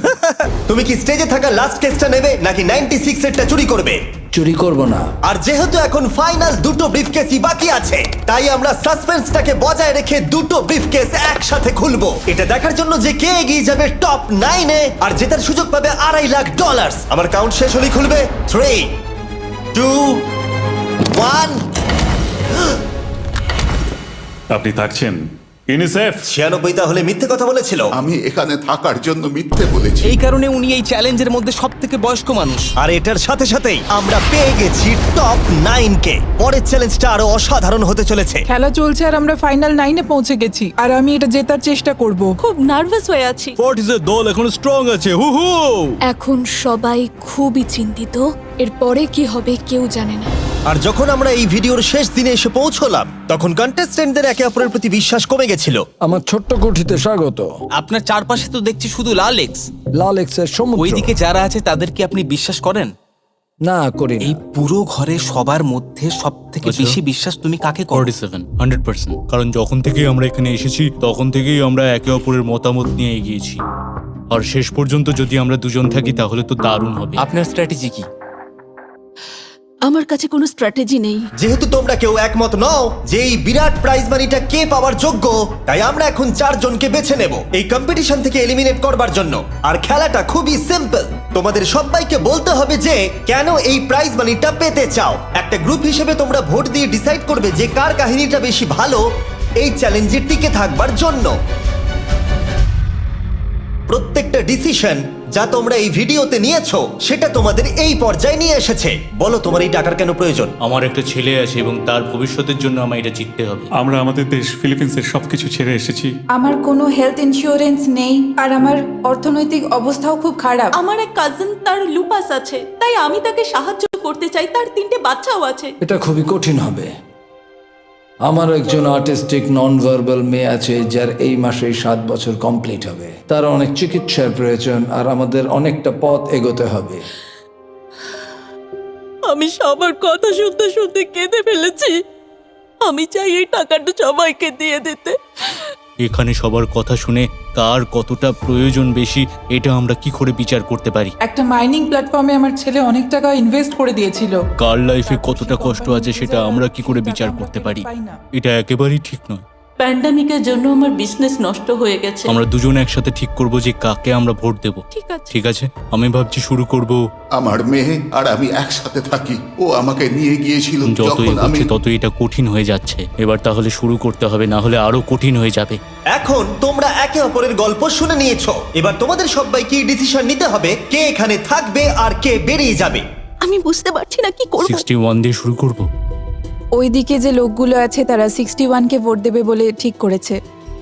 তুমি কি স্টেজে থাকা লাস্ট কেসটা নেবে নাকি 96 এরটা চুরি করবে? চুরি করব না। আর যেহেতু এখন ফাইনাল 2টো ব্রিফকেসই বাকি আছে, তাই আমরা সাসপেন্সটাকে বজায় রেখে 2টো ব্রিফকেস একসাথে খুলবো। এটা দেখার জন্য যে কে এগিয়ে যাবে টপ 9 এ আর জেতার সুযোগ পাবে $2.5 লাখ। আমার কাউন্ট শেষ হলেই খুলবে। 3, 2, 1। আপনি থাকছেন। ইউনিসেফ 96 তাহলে মিথ্যে কথা বলেছিল। আমি এখানে থাকার জন্য মিথ্যে বলেছি। এই কারণে উনি এই চ্যালেঞ্জের মধ্যে সবথেকে বয়স্ক মানুষ। আর এটার সাথে সাথেই আমরা পেয়ে গেছি টপ 9 কে। পরের চ্যালেঞ্জটা আরো অসাধারণ হতে চলেছে। খেলা চলছে আর আমরা ফাইনাল 9 এ পৌঁছে গেছি, আর আমি এটা জেতার চেষ্টা করব। খুব নার্ভাস হয়ে আছি। 40 এর দল এখন স্ট্রং আছে। হু হু। এখন সবাই খুবই চিন্তিত। এরপরে কি হবে কেউ জানে না। আর যখন আমরা এই ভিডিওর শেষ দিনে এসে পৌঁছলাম, তখন কন্টেস্টেন্টদের একে অপরের প্রতি বিশ্বাস কমে গেছিল। আমার ছোট্ট কুঠিতে স্বাগত। আপনার চারপাশে তো দেখছি শুধু লাল এক্স। লাল এক্সের সমুদ্র। ওইদিকে যারা আছে তাদেরকে আপনি বিশ্বাস করেন? না, করি এই না। পুরো ঘরে সবার মধ্যে সবথেকে বেশি বিশ্বাস তুমি কাকে করো? 47, 100%। কারণ যখন থেকেই আমরা এখানে এসেছি তখন থেকেই আমরা একে অপরের মতামত নিয়ে এগিয়েছি। আর শেষ পর্যন্ত যদি আমরা দুজন থাকি তাহলে তো দারুণ হবে। আপনার স্ট্র্যাটেজি কি? আমার কাছে কোনো স্ট্র্যাটেজি নেই। যেহেতু তোমরা কেউ একমত নও যে এই বিরাট প্রাইজ মানিটা কে পাওয়ার যোগ্য, তাই আমরা এখন 4 জনকে বেছে নেব এই কম্পিটিশন থেকে এলিমিনেট করবার জন্য। আর খেলাটা খুবই সিম্পল। তোমাদের সবাইকে বলতে হবে যে কেন এই প্রাইজ মানিটা পেতে চাও। একটা গ্রুপ হিসেবে তোমরা ভোট দিয়ে ডিসাইড করবে যে কার কাহিনীটা বেশি ভালো এই চ্যালেঞ্জে টিকে থাকবার জন্য। প্রত্যেকটা ডিসিশন যা তোমরা এই ভিডিওতে নিয়েছো সেটা তোমাদের এই পর্যায়ে নিয়ে এসেছে। বলো তোমার এই টাকার কেন প্রয়োজন? আমার একটা ছেলে আছে এবং তার ভবিষ্যতের জন্য আমার এটা জিততে হবে। আমরা আমাদের দেশ ফিলিপিন্সের সবকিছু ছেড়ে এসেছি। আমার কোনো হেলথ ইন্স্যুরেন্স নেই আর আমার অর্থনৈতিক অবস্থাও খুব খারাপ। আমার এক কাজিন, তার লুপাস আছে, তাই আমি তাকে সাহায্য করতে চাই। তার 3টে বাচ্চাও আছে। এটা খুবই কঠিন হবে। আমার একজন আর্টিস্টিক নন ভার্বাল মেয়ে আছে যার এই মাসেই 7 বছর কমপ্লিট হবে। তার অনেক চিকিৎসার প্রয়োজন আর আমাদের অনেকটা পথ এগোতে হবে। আমি সবার কথা শুনতে শুনতে কেঁদে ফেলেছি। আমি চাই এই টাকাটা সবাইকে দিয়ে দিতে। এখানে সবার কথা শুনে কার কতটা প্রয়োজন বেশি এটা আমরা কি করে বিচার করতে পারি? একটা মাইনিং প্ল্যাটফর্মে আমার ছেলে অনেক টাকা ইনভেস্ট করে দিয়েছিল। কার লাইফে কতটা কষ্ট আছে সেটা আমরা কি করে বিচার করতে পারি? এটা একেবারেই ঠিক নয়। প্যান্ডামিকের জন্য আমার বিজনেস নষ্ট হয়ে গেছে। আমরা দুজন একসাথে ঠিক করব যে কাকে আমরা ভোট দেব। ঠিক আছে, আমি ভাবছি শুরু করব। আমার মেয়ে আর আমি একসাথে থাকি। ও আমাকে নিয়ে গিয়েছিল যত যখন আমি এগোচ্ছে তত এটা কঠিন হয়ে যাচ্ছে। এবার তাহলে শুরু করতে হবে, না হলে আরো কঠিন হয়ে যাবে। এখন তোমরা একে অপরের গল্প শুনে নিয়েছো। এবার তোমাদের সবাইকে ডিসিশন নিতে হবে কে এখানে থাকবে আর কে বেরিয়ে যাবে। আমি বুঝতে পারছি না কি করব। 61 দিয়ে শুরু করব। ওইদিকে যে লোকগুলো আছে তারা 61কে ভোট দেবে বলে ঠিক করেছে।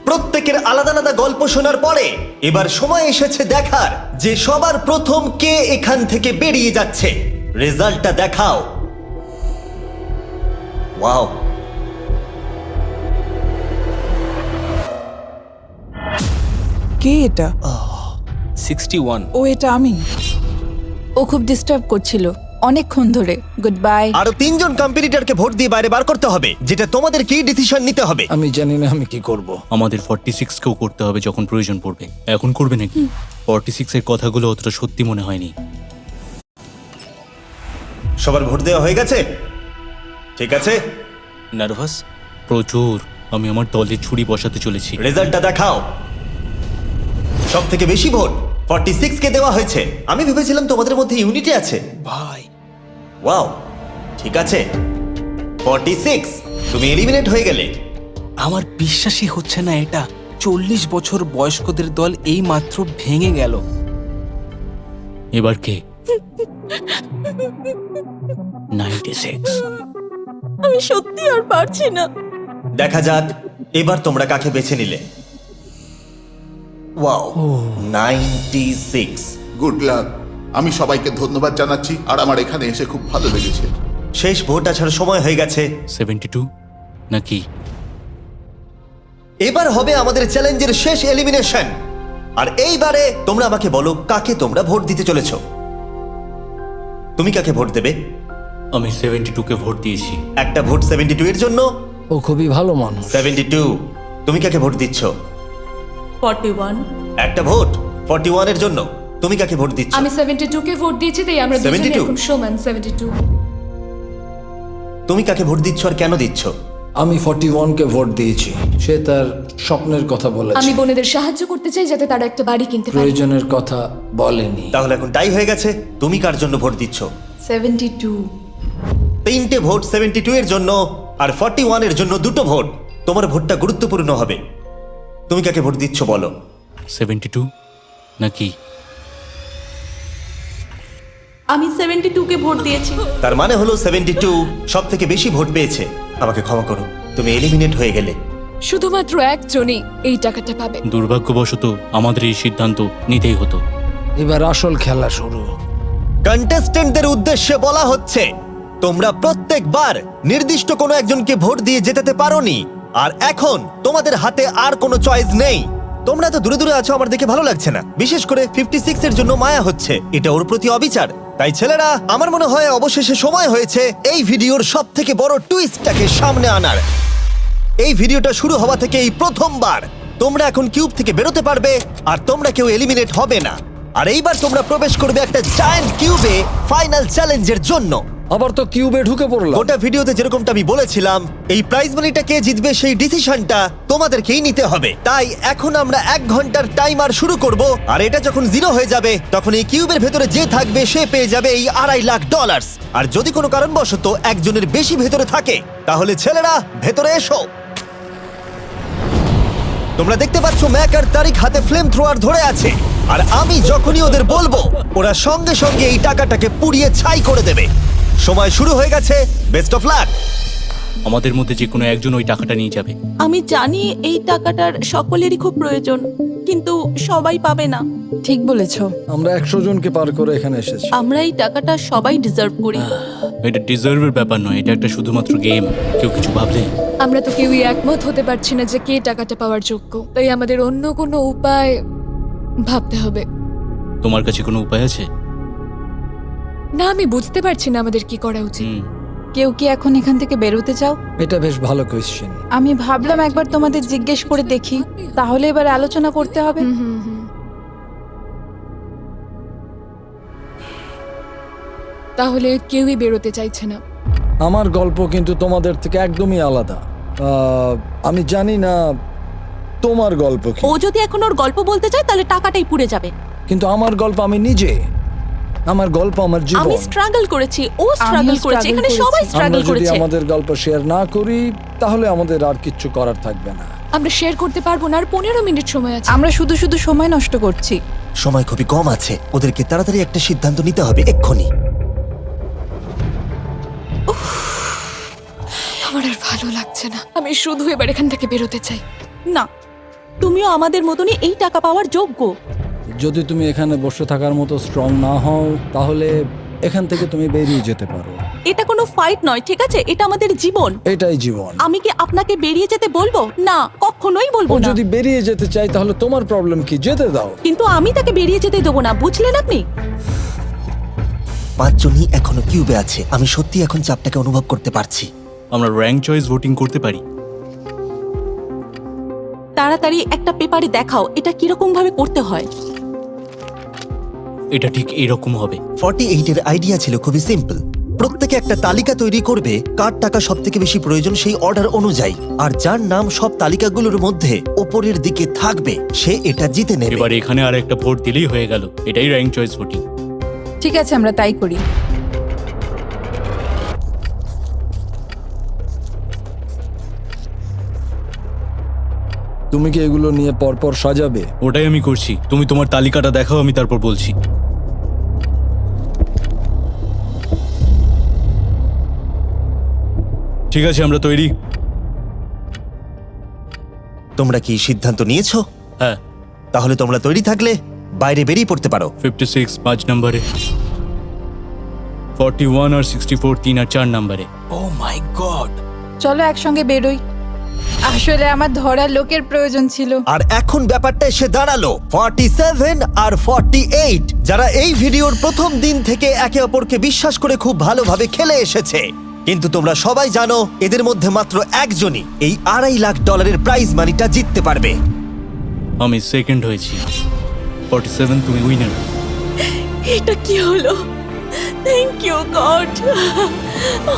প্রত্যেকের আলাদা আলাদা গল্প শোনার পরে এবার সময় এসেছে দেখার যে সবার প্রথম কে এখান থেকে বেরিয়ে যাচ্ছে। রেজাল্টটা দেখাও। ওয়াও, কে এটা? 61। ও এটা আমি। ও খুব ডিস্টার্ব করছিল অনেকক্ষণ ধরে। Good bye. আরো 3 জন কম্পিটিটরকে ভোট দিয়ে বাইরে বার করতে হবে, যেটা তোমাদের কি ডিসিশন নিতে হবে। আমি জানি না আমি কি করব। আমাদের 46 কেও করতে হবে যখন প্রয়োজন পড়বে। এখন করবে নাকি? 46 এর কথাগুলো অতটা সত্যি মনে হয়নি। সবার ভোট দেওয়া হয়ে গেছে? ঠিক আছে। নার্ভাস? প্রচুর। আমি আমার দলে ছুরি বসাতে চলেছি। রেজাল্টটা দেখাও। সব থেকে বেশি ভোট 46 কে দেওয়া হয়েছে। আমি ভেবেছিলাম তোমাদের মধ্যে ইউনিটি আছে। ভাই, ওয়াও, ঠিক আছে। 46, তুমি এলিমিনেট হয়ে গেলে। আমার বিশ্বাসই হচ্ছে না এটা। 40 বছর বয়স্কদের দল এই মাত্র ভেঙে গেল। এবার কে? 96। আমি সত্যি আর পারছি না। দেখা যাক এবার তোমরা কাকে বেছে নিলে। ওয়াও, 96। Good luck. আমি সবাইকে ধন্যবাদ জানাচ্ছি আর আমার এখানে এসে খুব ভালো লেগেছে। শেষ ভোট আসার সময় হয়ে গেছে। 72 নাকি? এবার হবে আমাদের চ্যালেঞ্জের শেষ এলিমিনেশন। আর এইবারে তোমরা আমাকে বলো কাকে তোমরা ভোট দিতে চলেছো। তুমি কাকে ভোট দেবে? আমি 72 কে ভোট দিয়েছি। একটা ভোট 72 এর জন্য। ও খুবই ভালো মানুষ। 72, তুমি কাকে ভোট দিচ্ছ? 41। একটা ভোট 41 এর জন্য। তুমি কাকে ভোট দিচ্ছ? আমি 72কে ভোট দিয়েছি, তাই আমরা দুজনে 72? এখন সমান। 72। তুমি কাকে ভোট দিচ্ছ আর কেন দিচ্ছ? আমি 41কে ভোট দিয়েছি। সে তার স্বপ্নের কথা বলেছে। আমি বোনেদের সাহায্য করতে চাই যাতে তারা একটা বাড়ি কিনতে পারে। প্রয়োজনের কথা বলেনি। তাহলে এখন টাই হয়ে গেছে। তুমি কার জন্য ভোট দিচ্ছ? 72। 3টে ভোট 72 এর জন্য আর 41 এর জন্য 2টো ভোট। তোমার ভোটটা গুরুত্বপূর্ণ হবে। তুমি কাকে ভোট দিচ্ছ বলো? 72 নাকি? আমি 72কে ভোট দিয়েছি। তার মানে হলো 72 সব থেকে বেশি ভোট পেয়েছে। আমাকে ক্ষমা করো, তুমি এলিমিনেট হয়ে গেলে। শুধুমাত্র একজনই এই টাকাটা পাবে। দুর্ভাগ্যবশত আমাদের এই সিদ্ধান্ত নিতেই হতো। এবার আসল খেলা শুরু। কন্টেস্টেন্টদের উদ্দেশ্যে বলা হচ্ছে তোমরা প্রত্যেকবার নির্দিষ্ট কোনো একজনকে ভোট দিয়ে জেতাতে পারোনি, আর এখন তোমাদের হাতে আর কোনো চয়েস নেই। তোমরা তো দূরে দূরে আছো, আমার দেখে ভালো লাগছে না। বিশেষ করে 56 এর জন্য মায়া হচ্ছে। এটা ওর প্রতি অবিচার। তাই ছেলেরা, আমার মনে হয় অবশেষে সময় হয়েছে এই ভিডিওর সব থেকে বড় টুইস্টটাকে সামনে আনার। এই ভিডিওটা শুরু হওয়া থেকে এই প্রথমবার তোমরা এখন কিউব থেকে বেরোতে পারবে আর তোমরা কেউ এলিমিনেট হবে না। আর এইবার তোমরা প্রবেশ করবে একটা জায়ান্ট কিউবে ফাইনাল চ্যালেঞ্জের জন্য। আবার তো কিউবে ঢুকে পড়লাম। গোটা ভিডিওতে যেরকমটা আমি বলেছিলাম, এই প্রাইজ মানিটা কে জিতবে সেই ডিসিশনটা তোমাদেরকেই নিতে হবে। তাই এখন আমরা 1 ঘন্টার টাইমার শুরু করব, আর এটা যখন 0 হয়ে যাবে তখন এই কিউবের ভেতরে যে থাকবে সে পেয়ে যাবে এই $2.5 লাখ। আর যদি কোনো কারণবশত একজনের বেশি ভেতরে থাকে তাহলে ছেলেরা ভেতরে এসো। তোমরা দেখতে পাচ্ছ ম্যাক আর তারিক হাতে ফ্লেম থ্রোয়ার ধরে আছে, আর আমি যখনই ওদের বলবো ওরা সঙ্গে সঙ্গে এই টাকাটাকে পুড়িয়ে ছাই করে দেবে। সময় শুরু হয়ে গেছে, বেস্ট অফ লাক। আমাদের মধ্যে যে কোনো একজন ওই টাকাটা নিয়ে যাবে। আমি জানি এই টাকাটার সকলেরই খুব প্রয়োজন, কিন্তু সবাই পাবে না। ঠিক বলেছো। আমরা 100 জনকে পার করে এখানে এসেছি। আমরা এই টাকাটা সবাই ডিজার্ভ করি। এটা ডিজার্ভের ব্যাপার নয়, এটা একটা শুধুমাত্র গেম। কেউ কিছু ভাবলে? আমরা তো কেউই একমত হতে পারছি না যে কে টাকাটা পাওয়ার যোগ্য, তাই আমাদের অন্য কোনো উপায় ভাবতে হবে। তোমার কাছে কোনো উপায় আছে? না, আমি বুঝতে পারছি না আমাদের কি করা উচিত। কেউ কি এখন এখান থেকে বেরোতে চাও? এটা বেশ ভালো কোয়েশ্চেন। আমি ভাবলাম একবার তোমাদের জিজ্ঞেস করে দেখি, তাহলে এবার আলোচনা করতে হবে। তাহলে কেউই বেরোতে চাইছে না। আমার গল্প কিন্তু তোমাদের থেকে একদমই আলাদা। আমি জানি না তোমার গল্প কি, ও যদি এখন ওর গল্প বলতে চায় তাহলে টাকাটাই পুড়ে যাবে। কিন্তু আমার গল্প আমি নিজে, আমার গল্প আমার আমি জীবন। স্ট্রাগল করেছি, ও স্ট্রাগল করেছে, এখানে সবাই আমরা স্ট্রাগল যদি করেছে। আমাদের গল্প শেয়ার না করি তাহলে আমাদের আর কিচ্ছু করার থাকবে না। আমরা শেয়ার করতে পারবো না, আর 15 মিনিট সময় আছে। আমরা শুধু শুধু সময় নষ্ট করছি। সময় খুবই কম আছে, ওদেরকে তাড়াতাড়ি একটা সিদ্ধান্ত নিতে হবে এক্ষুনি। আমার আর ভালো লাগছে না, আমি শুধু এবার এখান থেকে বেরোতে চাই। না, তুমিও আমাদের মতনই এই টাকা পাওয়ার যোগ্য। যদি তুমি এখানে বসে থাকার মতো স্ট্রং না হও তাহলে এখান থেকে তুমি বেরিয়ে যেতে পারো। এটা কোনো ফাইট নয়, ঠিক আছে? এটা আমাদের জীবন। এটাই জীবন। আমি কি আপনাকে বেরিয়ে যেতে বলবো? না, কখনোই ও বলবো না। যদি বেরিয়ে যেতে চাই তাহলে তোমার প্রবলেম কি? যেতে দাও। কিন্তু আমি তাকে বেরিয়ে যেতে দেবো না, বুঝলেন আপনি? 5 জনই এখনো কিউবে আছে। আমি সত্যি এখন চাপটাকে অনুভব করতে পারছি। আমরা র্যাঙ্ক চয়েস ভোটিং করতে পারি। তাড়াতাড়ি একটা পেপারে দেখাও এটা কিরকম ভাবে করতে হয়। এটা ঠিক এইরকম হবে। 48 এর আইডিয়া ছিল খুবই সিম্পল। প্রত্যেকে একটা তালিকা তৈরি করবে কার টাকা সব থেকে বেশি প্রয়োজন সেই অর্ডার অনুযায়ী, আর যার নাম সব তালিকাগুলোর মধ্যে ওপরের দিকে থাকবে সে এটা জিতে নেবে। এবার এখানে আর একটা ভোট দিলেই হয়ে গেল। এটাই র্যাঙ্ক চয়েস ভোটিং। ঠিক আছে, আমরা তাই করি। তুমি কি এগুলো নিয়ে পরপর সাজাবে? ওটাই আমি করছি। তুমি তোমার তালিকাটা দেখাও, আমি তারপর বলছি। ঠিক আছে, আমরা তৈরি। তোমরা কি সিদ্ধান্ত নিয়েছো? হ্যাঁ। তাহলে তোমরা তৈরি থাকলে বাইরে বেরিয়ে পড়তে পারো। 56 5 নম্বরে, 41 আর 64 3 আর 4 নম্বরে। ও মাই গড! চলো একসঙ্গে বেরোই। আসলে আমার ধরার লোকের প্রয়োজন ছিল। আর এখন ব্যাপারটা এসে দাঁড়ালো 47 আর 48, যারা এই ভিডিওর প্রথম দিন থেকে একে অপরকে বিশ্বাস করে খুব ভালোভাবে খেলে এসেছে। কিন্তু তোমরা সবাই জানো এদের মধ্যে মাত্র একজনই এই $2.5 লাখ প্রাইজ মানিটা জিততে পারবে। আমি সেকেন্ড হয়েছি। 47 তুমি উইনার। এটা কি হলো? থ্যাংক ইউ গড,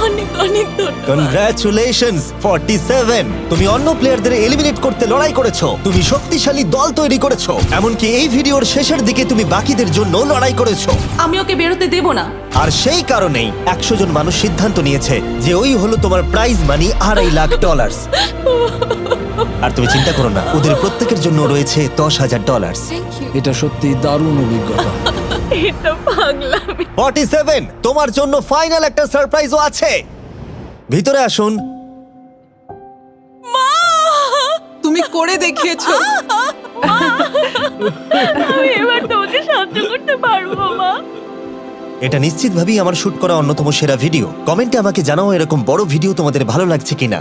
অনেক অনেক ধন্যবাদ। কনগ্রাচুলেশনস 47, তুমি অন্য প্লেয়ারদের এলিমিনেট করতে লড়াই করেছো, তুমি শক্তিশালী দল তৈরি করেছো, এমনকি এই ভিডিওর শেষের দিকে তুমি বাকিদের জন্য লড়াই করেছো। আমি ওকে বেরোতে দেব না। আর সেই কারণেই 100 জন মানুষ সিদ্ধান্ত নিয়েছে যে ওই হলো তোমার প্রাইজ মানি $2.5 লাখ। আর তুমি চিন্তা করো না, ওদের প্রত্যেকের জন্য রয়েছে $10,000। এটা সত্যি দারুণ অভিজ্ঞতা। এটা পাগলামি। 47, তোমার জন্য ফাইনাল একটা সারপ্রাইজও আছে। ভিতরে আসুন। তুমি করে দেখিয়েছো। আমি এবার তোমাকে সাহায্য করতে পারবো মা। এটা নিশ্চিতভাবেই আমার শুট করা অন্যতম সেরা ভিডিও। কমেন্টে আমাকে জানাও এরকম বড় ভিডিও তোমাদের ভালো লাগছে কিনা।